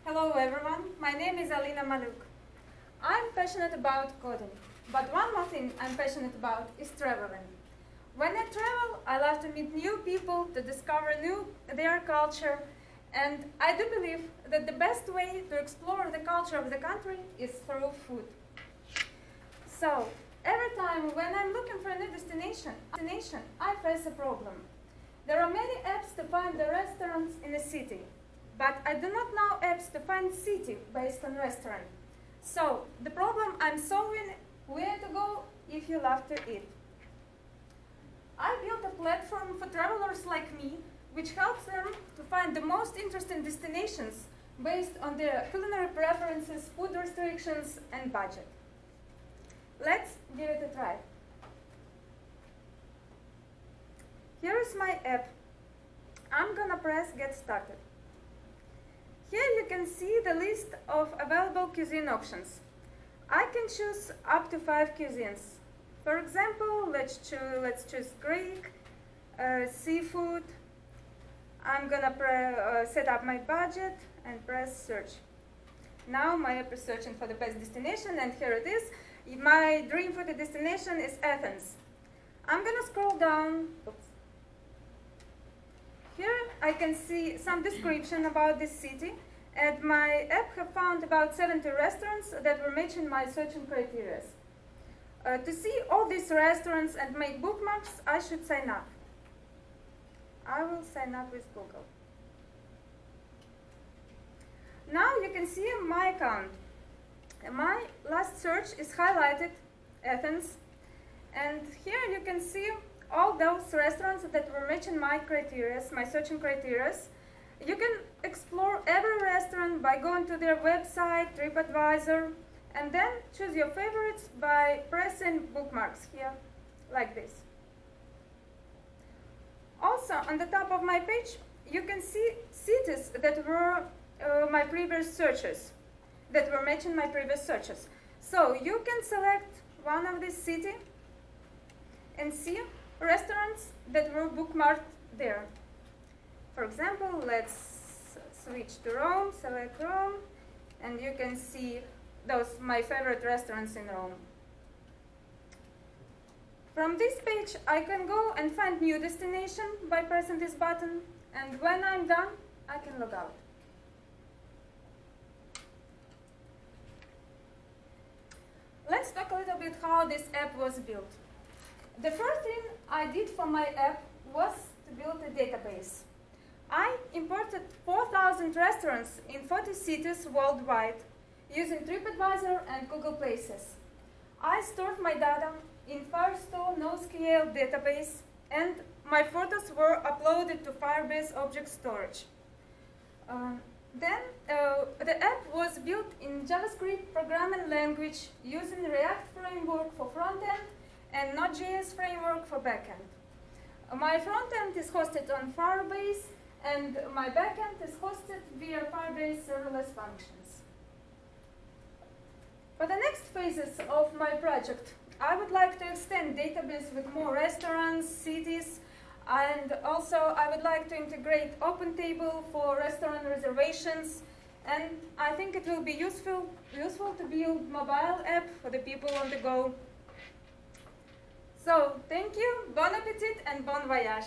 Hello everyone, my name is Alina Maluk. I'm passionate about coding, but one more thing I'm passionate about is traveling. When I travel, I love to meet new people, to discover their culture, and I do believe that the best way to explore the culture of the country is through food. So, every time when I'm looking for a new destination, I face a problem. There are many apps to find the restaurants in a city, but I do not know apps to find city based on restaurant. So, the problem I'm solving, where to go if you love to eat. I built a platform for travelers like me, which helps them to find the most interesting destinations based on their culinary preferences, food restrictions, and budget. Let's give it a try. Here is my app. I'm gonna press Get Started. Here you can see the list of available cuisine options. I can choose up to 5 cuisines. For example, let's choose Greek, seafood. I'm gonna set up my budget and press search. Now my app is searching for the best destination, and here it is. My dream food destination is Athens. I'm gonna scroll down. Oops. Here I can see some description about this city, and my app have found about 70 restaurants that were matching my searching criteria. To see all these restaurants and make bookmarks, I should sign up. I will sign up with Google. Now you can see my account. My last search is highlighted, Athens, and here you can see all those restaurants that were matching my criteria, my searching criteria. You can explore every restaurant by going to their website, TripAdvisor, and then choose your favorites by pressing bookmarks here, like this. Also, on the top of my page, you can see cities that were my previous searches, that were matching my previous searches. So you can select one of this city and see restaurants that were bookmarked there. For example, let's switch to Rome, select Rome, and you can see my favorite restaurants in Rome. From this page, I can go and find new destination by pressing this button, and when I'm done, I can log out. Let's talk a little bit how this app was built. The first thing I did for my app was to build a database. I imported 4,000 restaurants in 40 cities worldwide using TripAdvisor and Google Places. I stored my data in Firestore NoSQL database, and my photos were uploaded to Firebase Object Storage. Then the app was built in JavaScript programming language using React framework for frontend and Node.js framework for backend. My frontend is hosted on Firebase, and my backend is hosted via Firebase serverless functions. For the next phases of my project, I would like to extend database with more restaurants, cities, and also I would like to integrate OpenTable for restaurant reservations, and I think it will be useful to build mobile app for the people on the go. So, thank you, bon appetit, and bon voyage.